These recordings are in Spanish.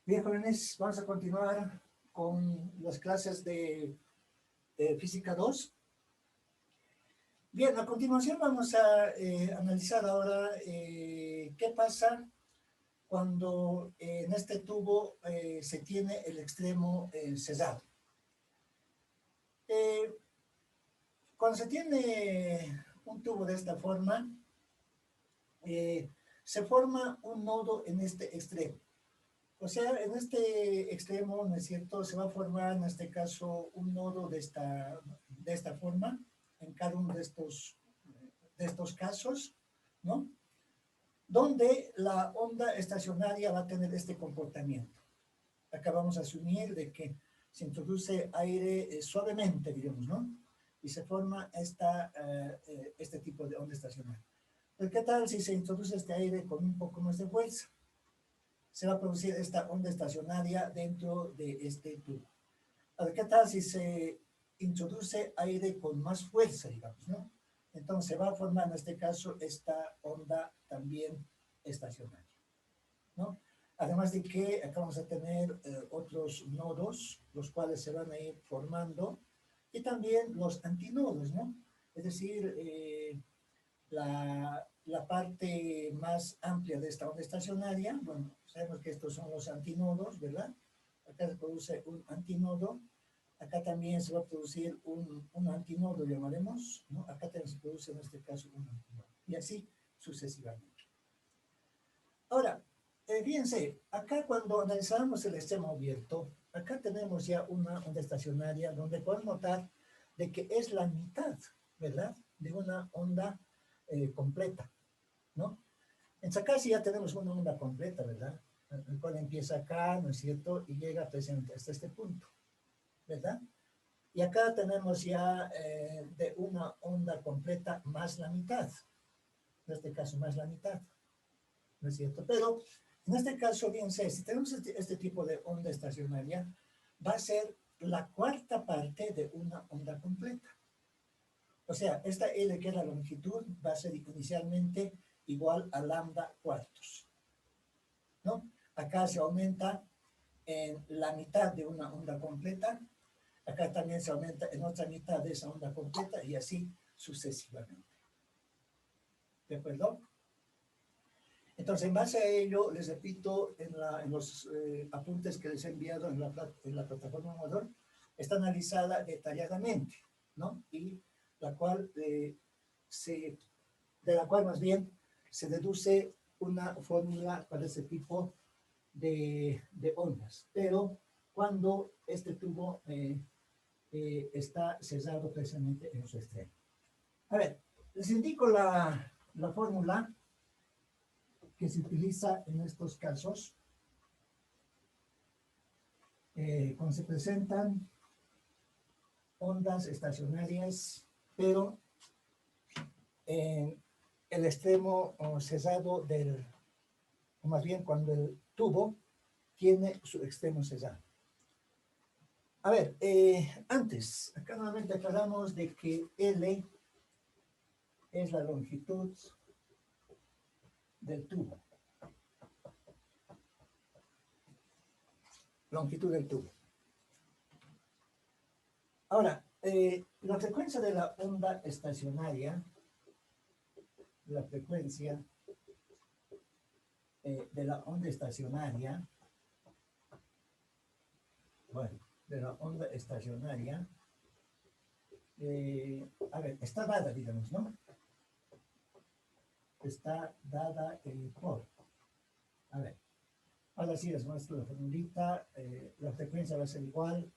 Bien, jóvenes, vamos a continuar con las clases de Física 2. Bien, a continuación vamos a analizar ahora qué pasa cuando en este tubo se tiene el extremo cerrado. Cuando se tiene un tubo de esta forma, se forma un nodo en este extremo. O sea, en este extremo, ¿no es cierto?, se va a formar en este caso un nodo de esta forma, en cada uno de estos casos, ¿no? Donde la onda estacionaria va a tener este comportamiento. Acá vamos a asumir de que se introduce aire suavemente, digamos, ¿no? Y se forma este tipo de onda estacionaria. Pero ¿qué tal si se introduce este aire con un poco más de fuerza? Se va a producir esta onda estacionaria dentro de este tubo. Ahora, ¿qué tal si se introduce aire con más fuerza, digamos, ¿no? Entonces va a formar en este caso esta onda también estacionaria, ¿no? Además de que acá vamos a tener otros nodos, los cuales se van a ir formando, y también los antinodos, ¿no? Es decir, la parte más amplia de esta onda estacionaria, bueno, sabemos que estos son los antinodos, ¿verdad? Acá se produce un antinodo, acá también se va a producir un antinodo, llamaremos, ¿no? Acá también se produce en este caso un antinodo, y así sucesivamente. Ahora, fíjense, acá cuando analizamos el extremo abierto, acá tenemos ya una onda estacionaria donde podemos notar de que es la mitad, ¿verdad?, de una onda completa, ¿no? Entonces acá sí ya tenemos una onda completa, ¿verdad? El cual empieza acá, ¿no es cierto?, y llega precisamente hasta este punto, ¿verdad? Y acá tenemos ya de una onda completa más la mitad, en este caso más la mitad, ¿no es cierto? Pero en este caso, fíjense, si tenemos este tipo de onda estacionaria, va a ser la cuarta parte de una onda completa. O sea, esta L, que es la longitud, va a ser inicialmente igual a lambda cuartos, ¿no? Acá se aumenta en la mitad de una onda completa, acá también se aumenta en otra mitad de esa onda completa y así sucesivamente. ¿De acuerdo? Entonces, en base a ello, les repito, en los apuntes que les he enviado en la plataforma Moodle, está analizada detalladamente, ¿no? Y la cual, de la cual más bien se deduce una fórmula para ese tipo de ondas. Pero cuando este tubo está cerrado precisamente en su extremo. A ver, les indico la fórmula que se utiliza en estos casos, cuando se presentan ondas estacionarias, pero en el extremo cerrado o más bien cuando el tubo tiene su extremo cerrado. A ver, antes, acá nuevamente aclaramos de que L es la longitud del tubo. Longitud del tubo. Ahora, la frecuencia de la onda estacionaria, la frecuencia de la onda estacionaria, bueno, de la onda estacionaria, a ver, está dada, digamos, ¿no? Está dada por, a ver, ahora sí les muestro la formulita, la frecuencia va a ser igual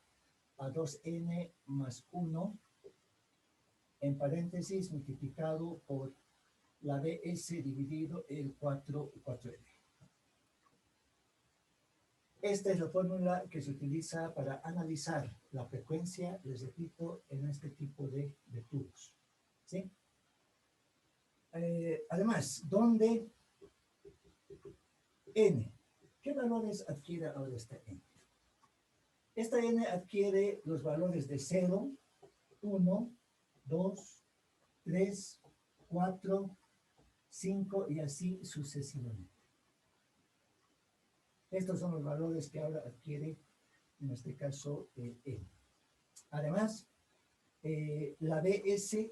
a 2n más 1, en paréntesis, multiplicado por la bs dividido el 4n. Esta es la fórmula que se utiliza para analizar la frecuencia, les repito, en este tipo de tubos, ¿sí? Además, ¿dónde n? ¿Qué valores adquiere ahora esta n? Esta n adquiere los valores de 0, 1, 2, 3, 4, 5 y así sucesivamente. Estos son los valores que ahora adquiere, en este caso, N. Además, la BS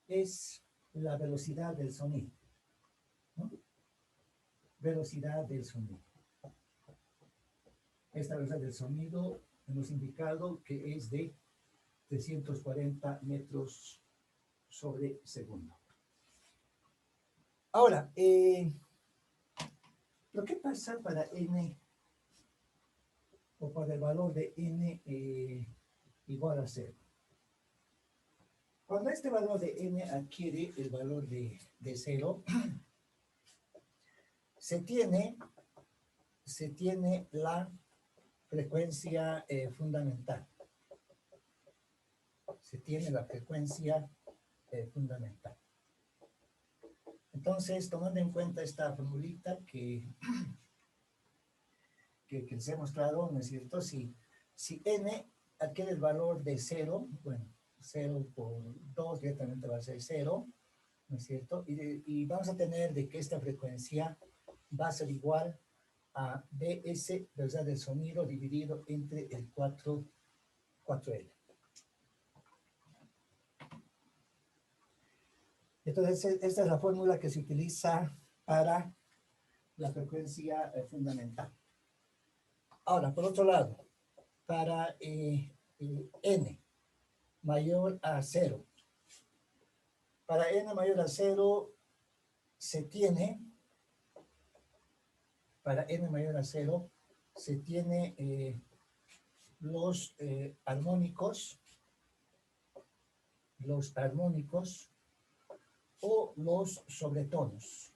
es la velocidad del sonido, ¿no? Velocidad del sonido. Esta velocidad del sonido hemos indicado que es de 340 metros sobre segundo. Ahora, ¿lo que pasa para n o para el valor de n igual a 0? Cuando este valor de n adquiere el valor de 0, se tiene la frecuencia fundamental. Se tiene la frecuencia fundamental. Entonces, tomando en cuenta esta formulita que les he mostrado, ¿no es cierto? Si n adquiere el valor de 0, bueno, 0 por 2 directamente va a ser 0, ¿no es cierto? Y vamos a tener de que esta frecuencia va a ser igual a BS, velocidad del sonido, dividido entre el 4L. Entonces, esta es la fórmula que se utiliza para la frecuencia fundamental. Ahora, por otro lado, para n mayor a 0. Para n mayor a 0 se tiene, los armónicos o los sobretonos.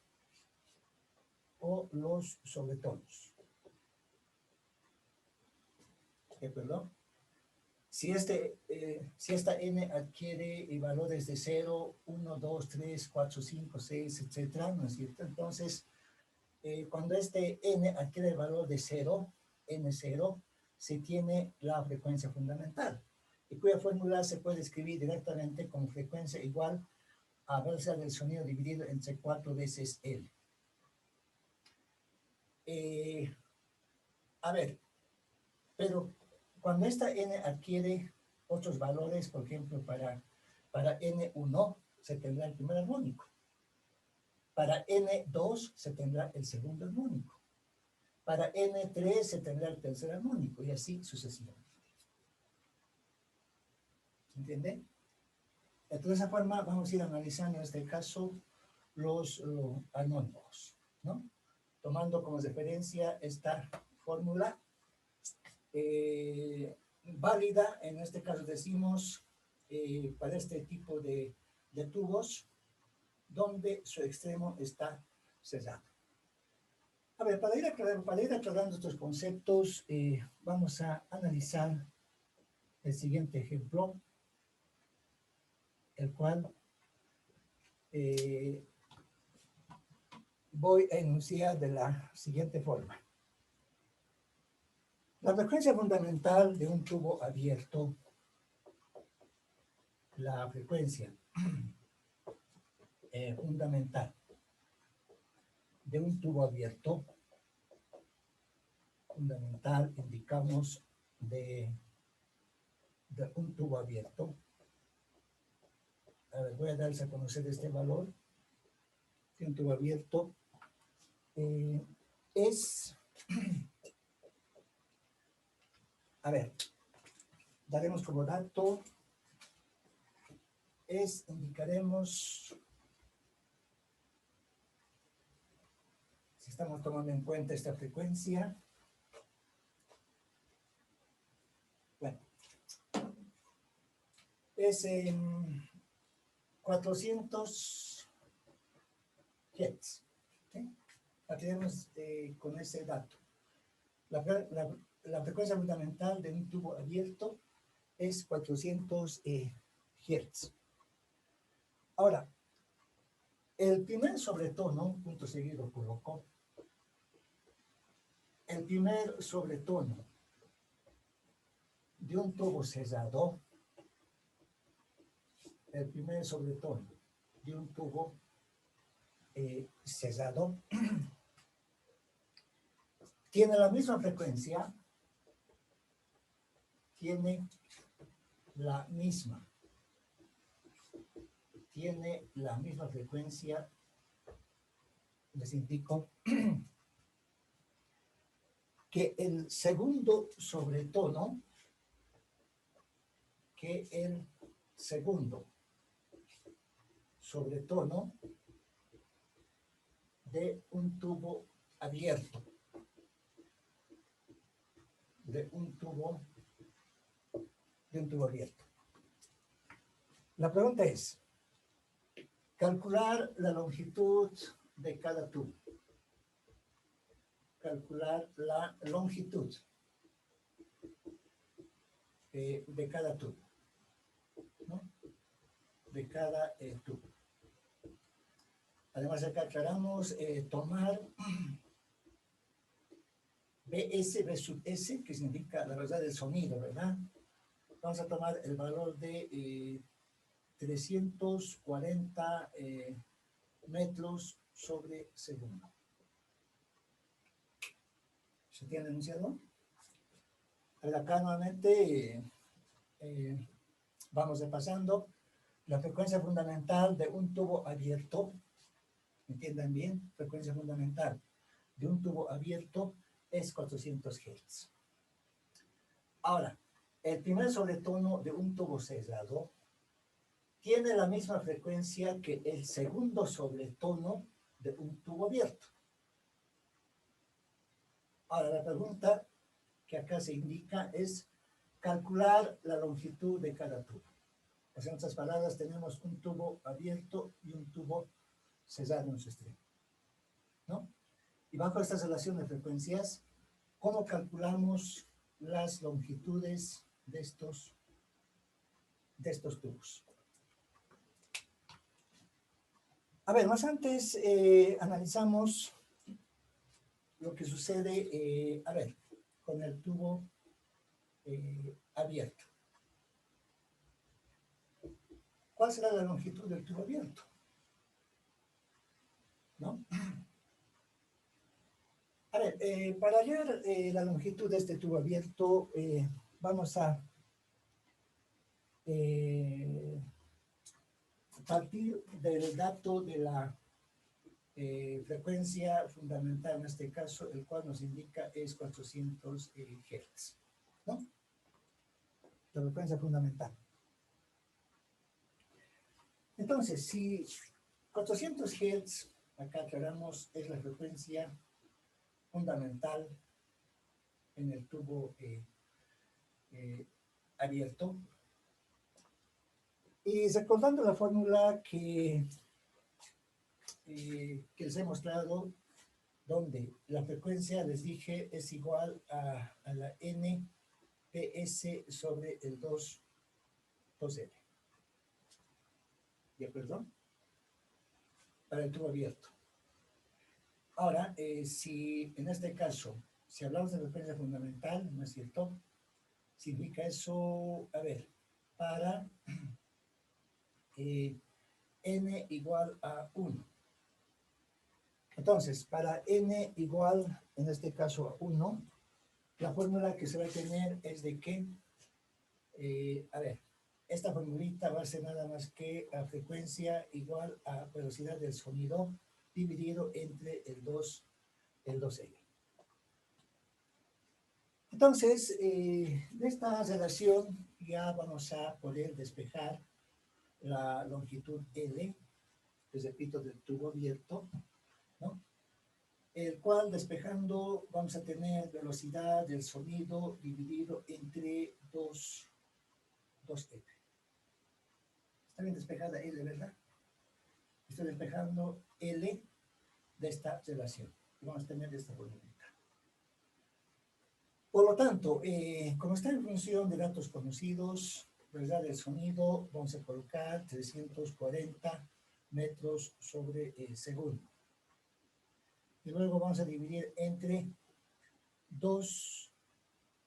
¿De acuerdo? Si esta n adquiere valores de 0, 1, 2, 3, 4, 5, 6, etcétera, ¿no es cierto? Entonces, cuando este n adquiere el valor de 0, n0, se tiene la frecuencia fundamental, y cuya fórmula se puede escribir directamente como frecuencia igual a velocidad del sonido dividido entre 4 veces L. A ver, pero cuando esta n adquiere otros valores, por ejemplo, para n1 se tendrá el primer armónico. Para n2 se tendrá el segundo armónico. Para n3 se tendrá el tercer armónico, y así sucesivamente. ¿Se entiende? De esa forma vamos a ir analizando en este caso los armónicos, ¿no? Tomando como referencia esta fórmula válida, en este caso decimos, para este tipo de tubos, donde su extremo está cerrado. A ver, para ir aclarando estos conceptos, vamos a analizar el siguiente ejemplo, el cual voy a enunciar de la siguiente forma. La frecuencia fundamental de un tubo abierto, la frecuencia fundamental de un tubo abierto, fundamental, indicamos de un tubo abierto. A ver, voy a darles a conocer este valor de un tubo abierto. A ver, daremos como dato, indicaremos, si estamos tomando en cuenta esta frecuencia, bueno, es en 400 Hz. ¿Sí? La tenemos con ese dato. La frecuencia fundamental de un tubo abierto es 400 Hz. Ahora, el primer sobretono, punto seguido coloco, el primer sobretono de un tubo cerrado, el primer sobretono de un tubo cerrado, tiene la misma frecuencia, tiene la misma frecuencia, les indico, que el segundo sobretono, de un tubo abierto, La pregunta es, calcular la longitud de cada tubo. Calcular la longitud de cada tubo, ¿no? De cada tubo. Además, acá aclaramos tomar BS, B sub S, que significa la velocidad del sonido, ¿verdad? Vamos a tomar el valor de 340 metros sobre segundo. ¿Se tiene enunciado? Acá nuevamente vamos repasando la frecuencia fundamental de un tubo abierto. Entiendan bien, frecuencia fundamental de un tubo abierto es 400 Hz. Ahora, el primer sobretono de un tubo cerrado tiene la misma frecuencia que el segundo sobretono de un tubo abierto. Ahora, la pregunta que acá se indica es calcular la longitud de cada tubo. Pues en otras palabras, tenemos un tubo abierto y un tubo cerrado en su extremo, ¿no? Y bajo esta relación de frecuencias, ¿cómo calculamos las longitudes de estos tubos? A ver, más antes analizamos lo que sucede, con el tubo abierto. ¿Cuál será la longitud del tubo abierto? ¿No? A ver, para hallar la longitud de este tubo abierto, vamos a partir del dato de la frecuencia fundamental, en este caso, el cual nos indica es 400 Hz, ¿no? La frecuencia fundamental. Entonces, si 400 Hz, acá aclaramos, es la frecuencia fundamental en el tubo abierto. Y recordando la fórmula que les he mostrado, donde la frecuencia, les dije, es igual a la NPS sobre el 2L. ¿De acuerdo? Para el tubo abierto. Ahora, si en este caso, si hablamos de frecuencia fundamental, ¿no es cierto? Significa eso, a ver, para n igual a 1. Entonces, para n igual, en este caso, a 1, la fórmula que se va a tener es de que, esta formulita va a ser nada más que a frecuencia igual a velocidad del sonido dividido entre el 2L. Entonces, de esta relación ya vamos a poder despejar la longitud L, les repito, del tubo abierto, ¿no? El cual, despejando, vamos a tener velocidad del sonido dividido entre 2L. Está bien despejada L, ¿verdad? Estoy despejando L de esta relación. Vamos a tener esta volumétrica. Por lo tanto, como está en función de datos conocidos, velocidad del sonido, vamos a colocar 340 metros sobre segundo. Y luego vamos a dividir entre 2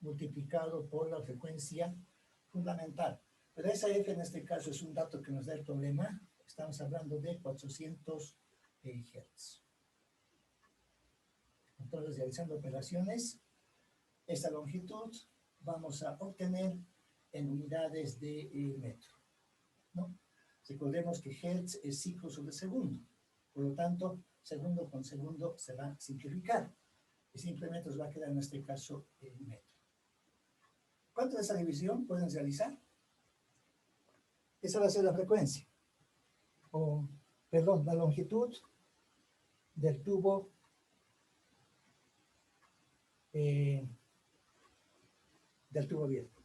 multiplicado por la frecuencia fundamental. Pero esa F en este caso es un dato que nos da el problema. Estamos hablando de 400 Hz. ¿Ok? Entonces, realizando operaciones, esta longitud vamos a obtener en unidades de metro, ¿no? Recordemos que Hertz es ciclo sobre segundo, por lo tanto, segundo con segundo se va a simplificar y simplemente nos va a quedar en este caso en metro. ¿Cuánto de esa división pueden realizar? Esa va a ser la frecuencia, o, perdón, la longitud del tubo abierto.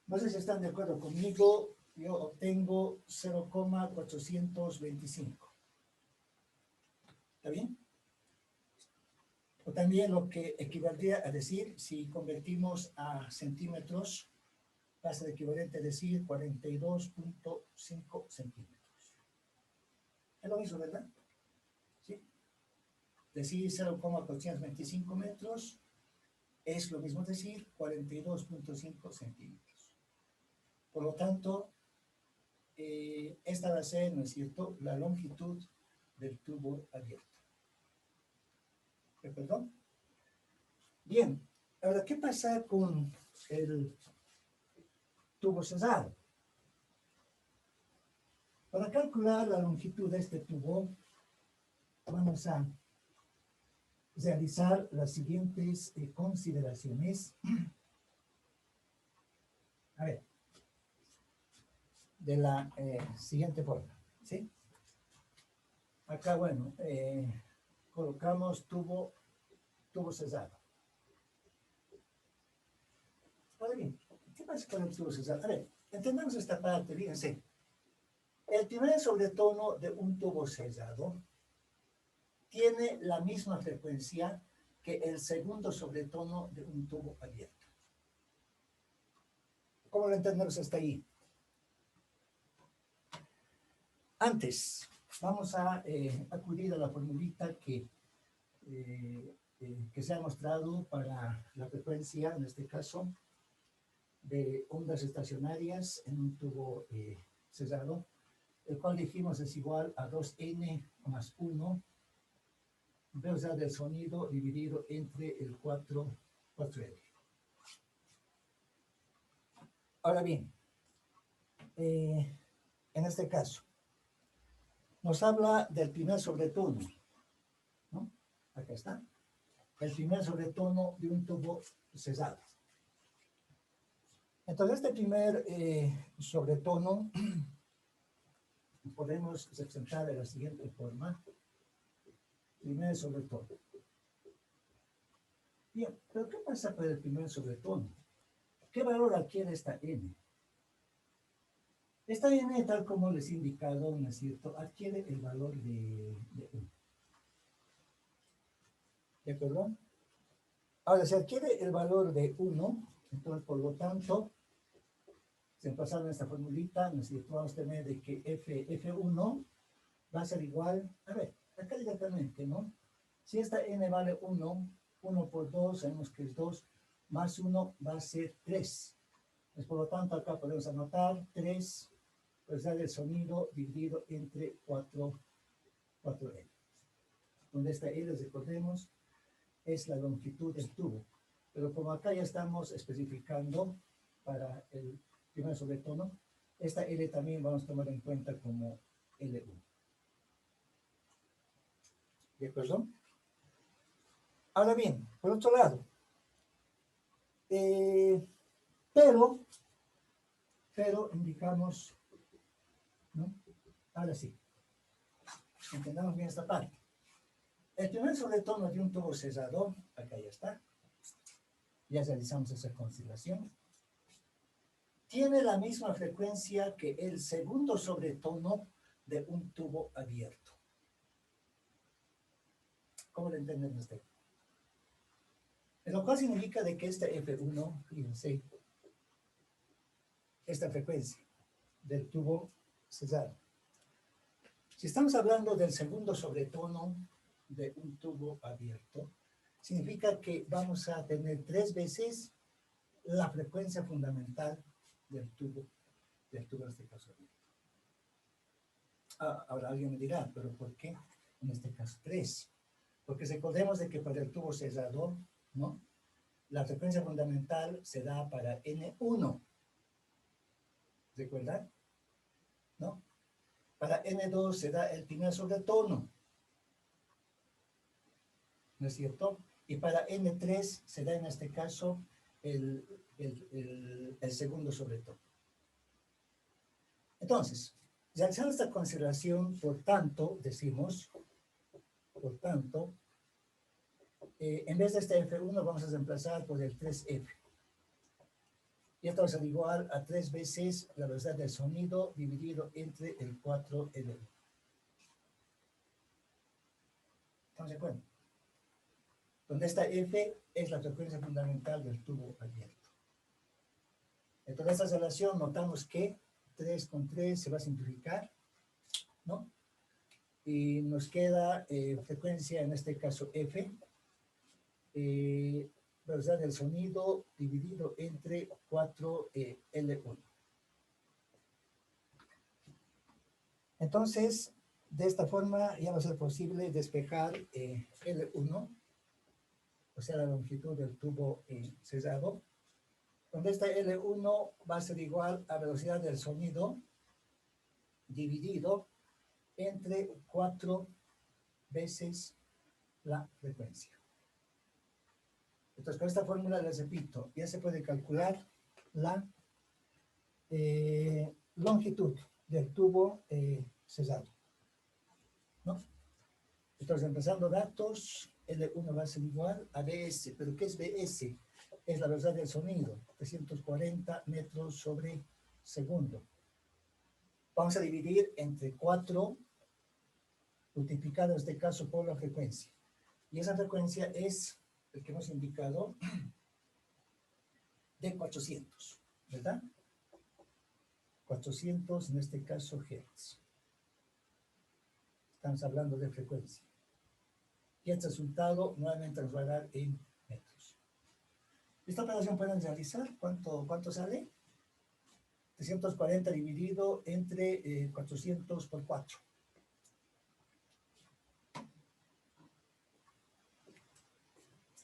No sé si están de acuerdo conmigo, yo obtengo 0,425. ¿Está bien? O también lo que equivaldría a decir, si convertimos a centímetros, va a ser equivalente a decir 42.5 centímetros. Es lo mismo, ¿verdad? ¿Sí? Decir 0,425 metros es lo mismo decir 42.5 centímetros. Por lo tanto, esta va a ser, ¿no es cierto?, la longitud del tubo abierto. ¿De acuerdo? Bien, ahora, ¿qué pasa con el tubo cerrado? Para calcular la longitud de este tubo, vamos a realizar las siguientes consideraciones. A ver, de la siguiente forma, ¿sí? Acá, bueno, colocamos tubo cerrado. Ahora bien, ¿qué pasa con el tubo cerrado? A ver, entendamos esta parte, fíjense. El primer sobretono de un tubo cerrado tiene la misma frecuencia que el segundo sobretono de un tubo abierto. ¿Cómo lo entendemos hasta ahí? Antes, vamos a acudir a la formulita que se ha mostrado para la frecuencia, en este caso, de ondas estacionarias en un tubo cerrado, el cual dijimos es igual a 2n más 1 velocidad del sonido dividido entre el 4L. Ahora bien, en este caso, nos habla del primer sobretono, ¿no? Acá está. El primer sobretono de un tubo cerrado. Entonces, este primer sobretono podemos representar de la siguiente forma. Primer sobretono. Bien, pero ¿qué pasa con el primer sobretono? ¿Qué valor adquiere esta n? Esta n, tal como les he indicado, ¿no es cierto?, adquiere el valor de 1. ¿De acuerdo? Ahora, si adquiere el valor de 1, entonces, por lo tanto, si pasamos esta formulita, ¿no es cierto?, vamos a tener de que F1 va a ser igual, a ver, acá directamente, ¿no? Si esta n vale 1, 1 por 2, sabemos que es 2, más 1 va a ser 3. Pues, por lo tanto, acá podemos anotar 3, pues da el sonido dividido entre 4L. Donde esta L, recordemos, es la longitud del tubo. Pero como acá ya estamos especificando para el primer sobretono, esta L también vamos a tomar en cuenta como L1. ¿De acuerdo? Ahora bien, por otro lado, pero indicamos, ¿no? Ahora sí, entendamos bien esta parte. El primer sobretono de un tubo cerrado, acá ya está, ya realizamos esa consideración, tiene la misma frecuencia que el segundo sobretono de un tubo abierto. ¿Cómo lo entienden ustedes? Lo cual significa de que este F1, fíjense, esta frecuencia del tubo cerrado. Si estamos hablando del segundo sobretono de un tubo abierto, significa que vamos a tener 3 veces la frecuencia fundamental del tubo en este caso abierto. Ahora alguien me dirá, ¿pero por qué en este caso 3? Porque recordemos de que para el tubo cerrado, ¿no? La frecuencia fundamental se da para N1, ¿recuerdan? ¿No? Para N2 se da el primer sobretono, ¿no es cierto? Y para N3 se da en este caso el segundo sobretono. Entonces, realizando esta consideración, por tanto, decimos, por tanto, en vez de este F1 vamos a reemplazar por el 3F. Y esto va a ser igual a 3 veces la velocidad del sonido dividido entre el 4L. ¿Estamos de acuerdo? Donde esta F es la frecuencia fundamental del tubo abierto. Entonces, esta relación notamos que 3 con 3 se va a simplificar, ¿no? Y nos queda frecuencia, en este caso F, velocidad del sonido dividido entre 4L1. Entonces, de esta forma ya va a ser posible despejar L1, o sea, la longitud del tubo cerrado, donde esta L1 va a ser igual a velocidad del sonido dividido entre 4 veces la frecuencia. Entonces, con esta fórmula les repito, ya se puede calcular la longitud del tubo cerrado, ¿no? Entonces, empezando datos, L1 va a ser igual a BS. ¿Pero qué es BS? Es la velocidad del sonido, 340 metros sobre segundo. Vamos a dividir entre 4, multiplicado en este caso por la frecuencia. Y esa frecuencia es el que hemos indicado de 400, ¿verdad? 400 en este caso Hz. Estamos hablando de frecuencia. Y este resultado nuevamente nos va a dar en metros. Esta operación pueden realizar. ¿Cuánto sale? 340 dividido entre 400 por 4.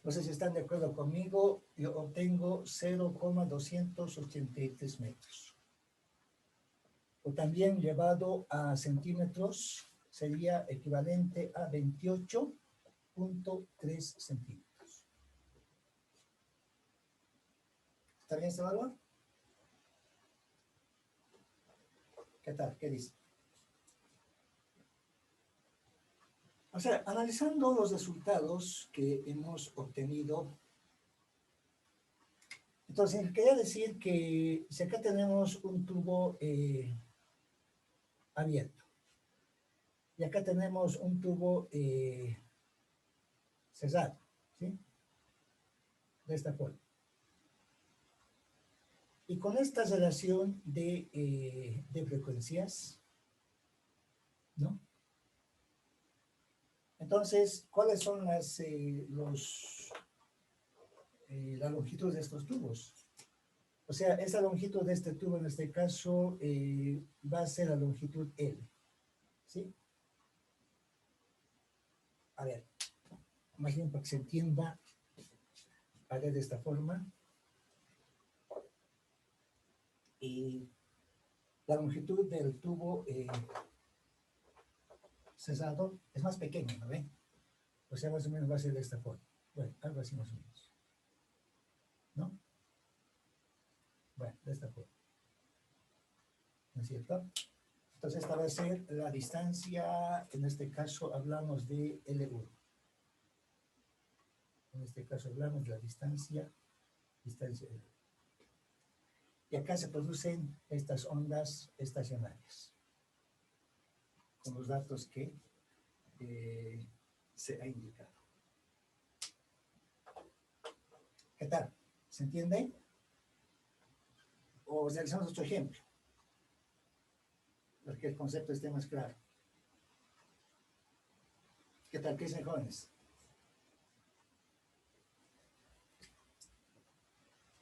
No sé si están de acuerdo conmigo. Yo obtengo 0,283 metros. O también llevado a centímetros sería equivalente a 28.3 centímetros. ¿Está bien este valor? ¿Qué tal? ¿Qué dice? O sea, analizando los resultados que hemos obtenido, entonces quería decir que si acá tenemos un tubo abierto y acá tenemos un tubo cerrado, ¿sí? De esta forma. Y con esta relación de frecuencias, ¿no? Entonces, ¿cuáles son la longitud de estos tubos? O sea, esa longitud de este tubo en este caso va a ser la longitud L, ¿sí? A ver, más bien para que se entienda, haré de esta forma. Y la longitud del tubo cerrado es más pequeña, ¿no ven? O sea, más o menos va a ser de esta forma. Bueno, algo así más o menos. ¿No? Bueno, de esta forma. ¿No es cierto? Entonces, esta va a ser la distancia, en este caso hablamos de L1. En este caso hablamos de la distancia L1. Y acá se producen estas ondas estacionarias, con los datos que se ha indicado. ¿Qué tal? ¿Se entiende? O realizamos otro ejemplo, para que el concepto esté más claro. ¿Qué tal? ¿Qué dicen, jóvenes?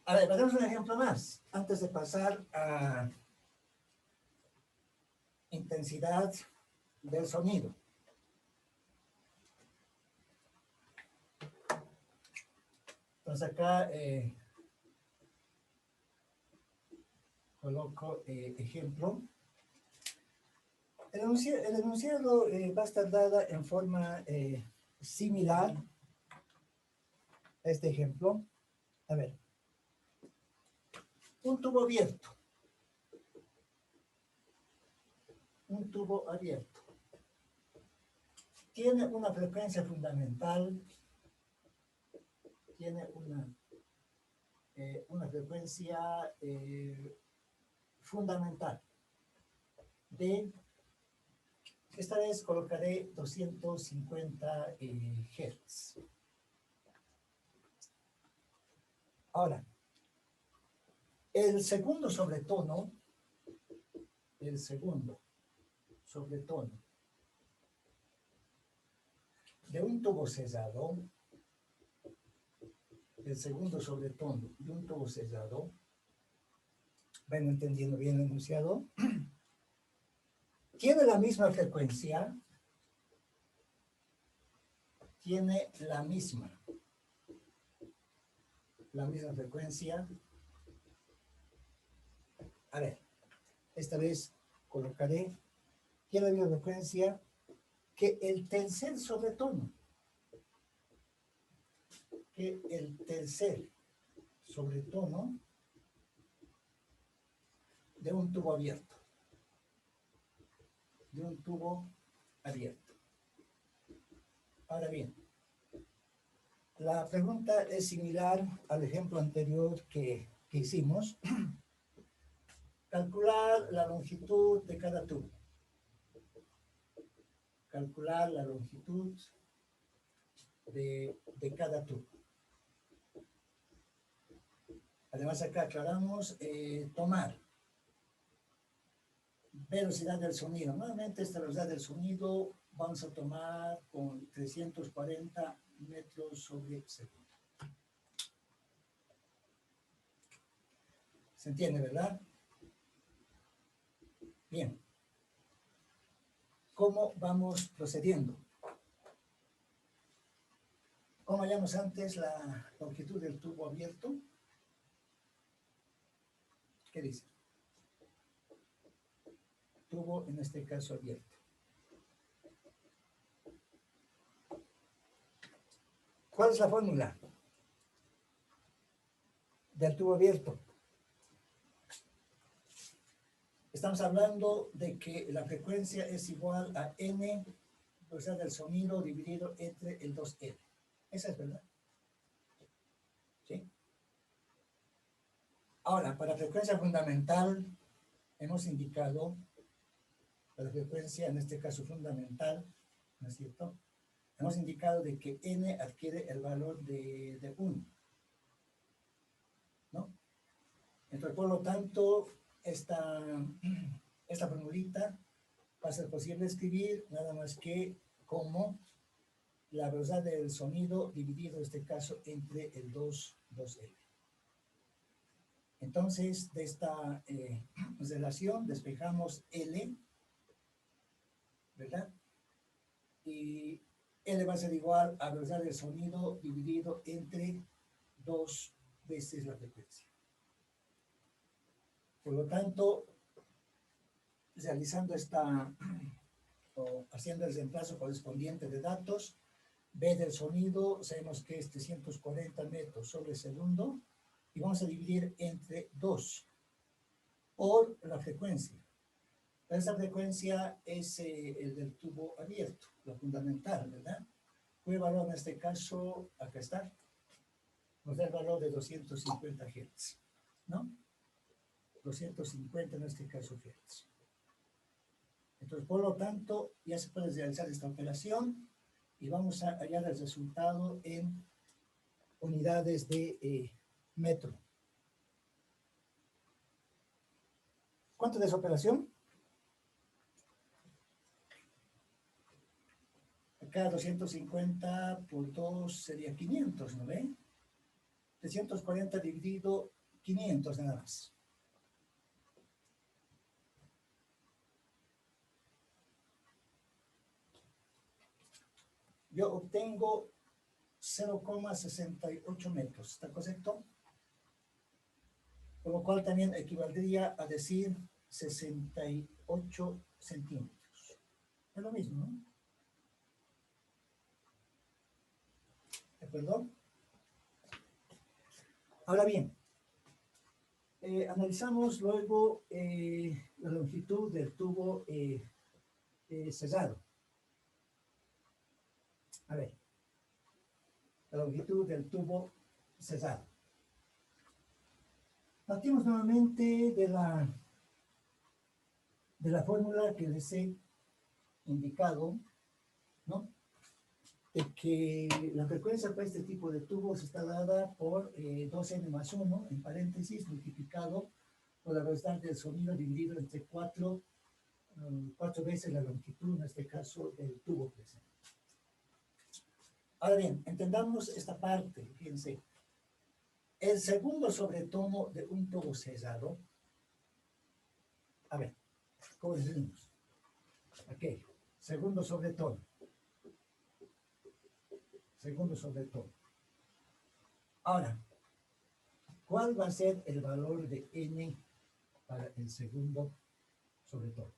A ver, hagamos un ejemplo más, antes de pasar a intensidad del sonido. Entonces acá coloco ejemplo. El enunciado va a estar dada en forma similar a este ejemplo. A ver, un tubo abierto. Un tubo abierto. Tiene una frecuencia fundamental, tiene una frecuencia fundamental de, esta vez colocaré 250 Hz. Ahora, el segundo sobretono de un tubo cerrado, el segundo sobretono de un tubo cerrado, ¿ven entendiendo bien el enunciado? Tiene la misma frecuencia, tiene la misma frecuencia. A ver, esta vez colocaré, tiene la misma frecuencia que el tercer sobretono, de un tubo abierto. Ahora bien, la pregunta es similar al ejemplo anterior que hicimos. Calcular la longitud de cada tubo. Calcular la longitud de cada tubo. Además acá aclaramos tomar velocidad del sonido. Nuevamente esta velocidad del sonido vamos a tomar con 340 metros sobre segundo. ¿Se entiende, verdad? Bien. ¿Cómo vamos procediendo? Como hallamos antes la longitud del tubo abierto, ¿qué dice? Tubo, en este caso, abierto. ¿Cuál es la fórmula del tubo abierto? Estamos hablando de que la frecuencia es igual a n, velocidad del sonido, dividido entre el 2L. Esa es verdad. ¿Sí? Ahora, para frecuencia fundamental, hemos indicado, para frecuencia, en este caso fundamental, ¿no es cierto? Hemos indicado de que n adquiere el valor de 1, ¿no? Entonces, por lo tanto, esta formulita va a ser posible escribir nada más que como la velocidad del sonido dividido, en este caso, entre el 2L. Entonces, de esta relación despejamos L, ¿verdad? Y L va a ser igual a velocidad del sonido dividido entre 2 veces la frecuencia. Por lo tanto, realizando o haciendo el reemplazo correspondiente de datos, B del sonido, sabemos que es 340 metros sobre segundo, y vamos a dividir entre 2 por la frecuencia. Esa frecuencia es el del tubo abierto, lo fundamental, ¿verdad? ¿Cuál valor en este caso? Acá está. Nos da el valor de 250 Hz, ¿no? 250 en este caso Hz. Entonces, por lo tanto, ya se puede realizar esta operación y vamos a hallar el resultado en unidades de metro. ¿Cuánto de esa operación? Acá 250 por 2 sería 500, ¿no ven? 340 dividido 500 nada más. Yo obtengo 0,68 metros. ¿Está correcto? Por lo cual también equivaldría a decir 68 centímetros. Es lo mismo, ¿no? ¿De acuerdo? Ahora bien, analizamos luego la longitud del tubo cerrado. A ver, la longitud del tubo cerrado. Partimos nuevamente de la fórmula que les he indicado, ¿no? De que la frecuencia para este tipo de tubos está dada por 2n más 1, en paréntesis, multiplicado por la velocidad del sonido dividido entre 4 veces la longitud, en este caso, del tubo presente. Ahora bien, entendamos esta parte, fíjense. El segundo sobretono de un tubo cerrado, a ver, ¿cómo decimos? Aquello, segundo sobretono. Segundo sobretono. Ahora, ¿cuál va a ser el valor de n para el segundo sobretono?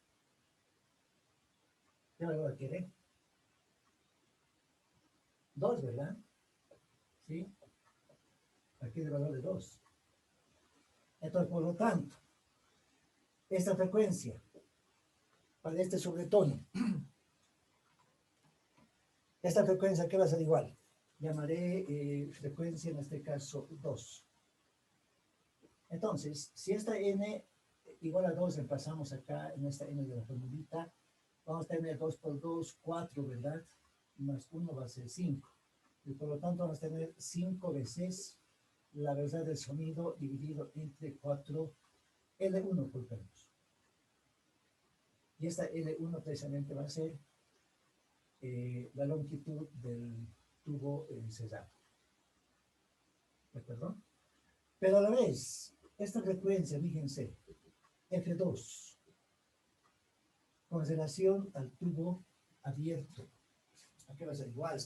¿Qué valor quiere? 2, ¿verdad? ¿Sí? Aquí es el valor de 2. Entonces, por lo tanto, esta frecuencia para este sobretono, esta frecuencia, ¿qué va a ser igual? Llamaré frecuencia, en este caso, 2. Entonces, si esta n igual a 2, pasamos acá en esta n de la formulita, vamos a tener 2 por 2, 4, ¿verdad? Más 1 va a ser 5. Y por lo tanto vamos a tener 5 veces la velocidad del sonido dividido entre 4 L1 por menos. Y esta L1 precisamente va a ser la longitud del tubo cerrado. ¿De acuerdo? Pero a la vez, esta frecuencia, fíjense, F2, con relación al tubo abierto, aquí va a ser igual.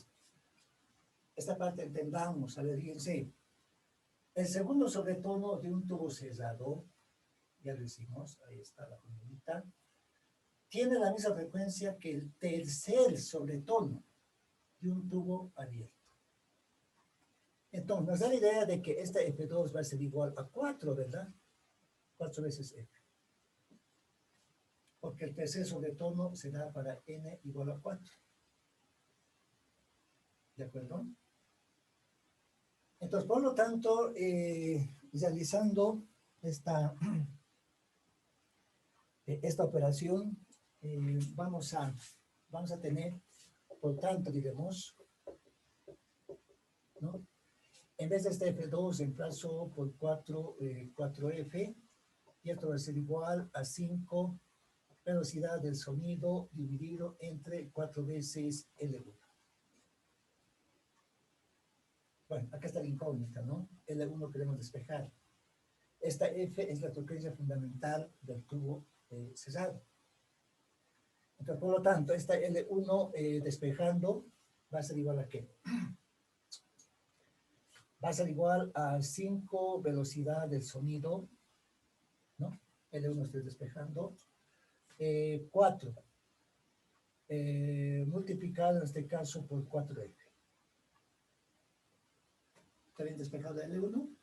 Esta parte entendamos, a ver, fíjense, el segundo sobretono de un tubo cerrado, ya lo hicimos, ahí está la formulita, tiene la misma frecuencia que el tercer sobretono de un tubo abierto. Entonces, nos da la idea de que esta F2 va a ser igual a 4, ¿verdad? 4 veces F. Porque el tercer sobretono se da para n igual a 4. ¿De acuerdo? Entonces, por lo tanto, realizando esta operación, vamos a tener, por tanto, digamos, ¿no? En vez de este F2, reemplazo por 4F, y esto va a ser igual a 5 velocidad del sonido dividido entre 4 veces L1. Bueno, acá está la incógnita, ¿no? L1 queremos despejar. Esta F es la frecuencia fundamental del tubo cerrado. Entonces, por lo tanto, esta L1 despejando va a ser igual a ¿qué? Va a ser igual a 5 velocidad del sonido, ¿no? L1 estoy despejando. 4 multiplicado en este caso por 4F. ¿Está bien despejado L1?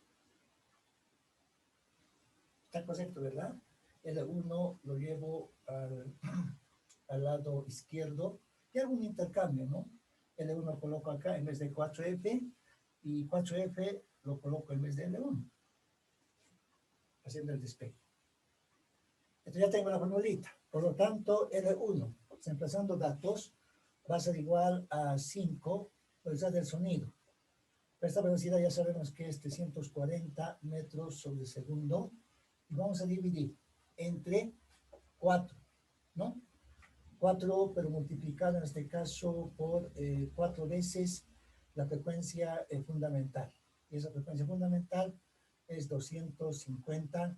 Está correcto, ¿verdad? L1 lo llevo al lado izquierdo y hago un intercambio, ¿no? L1 lo coloco acá en vez de 4F y 4F lo coloco en vez de L1, haciendo el despegue. Entonces ya tengo la formulita. Por lo tanto, L1, reemplazando datos, va a ser igual a 5 velocidad del sonido. Pero esta velocidad ya sabemos que es 340 metros sobre segundo. Y vamos a dividir entre 4, ¿no? 4, pero multiplicado en este caso por 4 veces la frecuencia fundamental. Y esa frecuencia fundamental es 250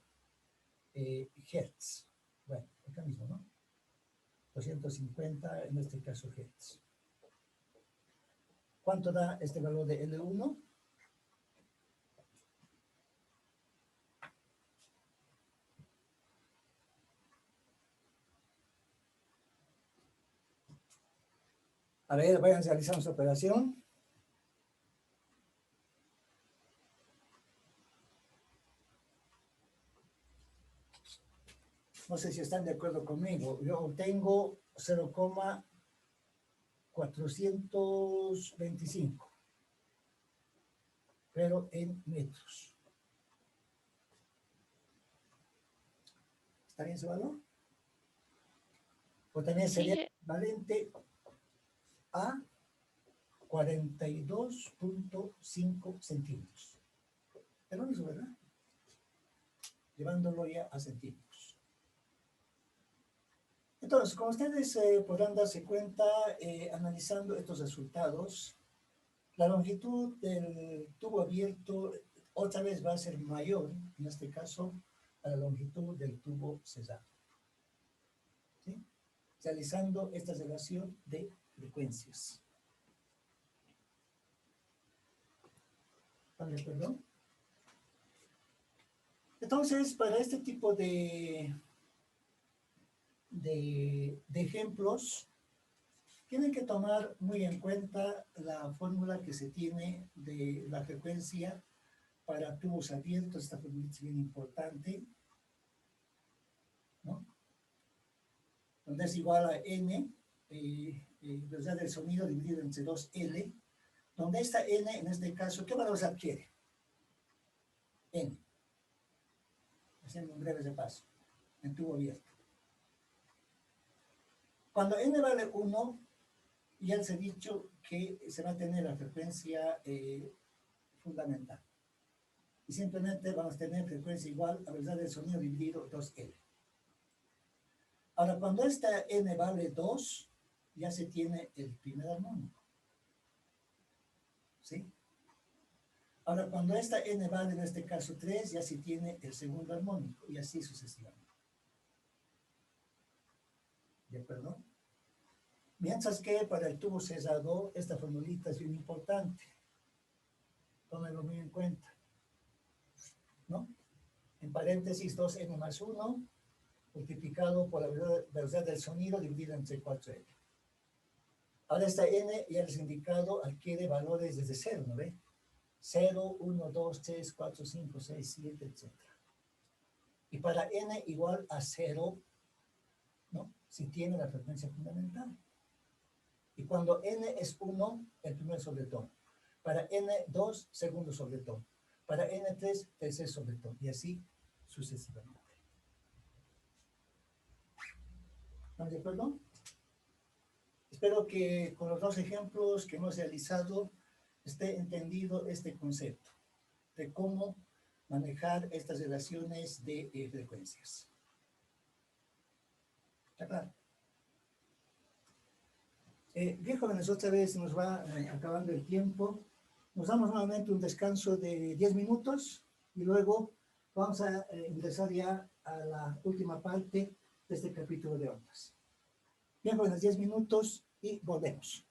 Hz. Bueno, acá mismo, ¿no? 250, en este caso, Hz. ¿Cuánto da este valor de L1? A ver, vayan realizando su operación. No sé si están de acuerdo conmigo. Yo obtengo 0,425, pero en metros. ¿Está bien ese valor? O también sería equivalente a 42.5 centímetros. Es lo mismo, ¿verdad? Llevándolo ya a centímetros. Entonces, como ustedes podrán darse cuenta, analizando estos resultados, la longitud del tubo abierto otra vez va a ser mayor, en este caso, a la longitud del tubo cerrado. ¿Sí? Realizando esta relación de frecuencias. ¿Están de acuerdo? Entonces, para este tipo de ejemplos, tienen que tomar muy en cuenta la fórmula que se tiene de la frecuencia para tubos abiertos. Esta fórmula es bien importante, ¿no? Donde es igual a N, velocidad del sonido dividido entre 2L, donde esta N, en este caso, ¿qué valor se adquiere? N. Haciendo un breve repaso, en tubo abierto. Cuando N vale 1, ya les he dicho que se va a tener la frecuencia fundamental. Y simplemente vamos a tener frecuencia igual a velocidad del sonido dividido 2L. Ahora, cuando esta N vale 2, ya se tiene el primer armónico. ¿Sí? Ahora, cuando esta N vale, en este caso 3, ya se tiene el segundo armónico, y así sucesivamente. ¿De acuerdo? Mientras que para el tubo cerrado, esta formulita es bien importante. Tómenlo muy en cuenta, ¿no? En paréntesis, 2N más 1, multiplicado por la velocidad del sonido dividido entre 4L. Ahora esta N, ya les he indicado, adquiere valores desde 0, ¿no ve? 0, 1, 2, 3, 4, 5, 6, 7, etc. Y para N igual a 0, ¿no? Si tiene la frecuencia fundamental. Y cuando N es 1, el primer sobretono. Para N2, segundo sobretono. Para N3, tercer sobretono. Y así sucesivamente. ¿Están de acuerdo? Espero que con los dos ejemplos que hemos realizado esté entendido este concepto de cómo manejar estas relaciones de frecuencias. ¿Está claro? Bien, jóvenes, otra vez nos va acabando el tiempo. Nos damos nuevamente un descanso de 10 minutos y luego vamos a ingresar ya a la última parte de este capítulo de ondas. Bien, jóvenes, 10 minutos y volvemos.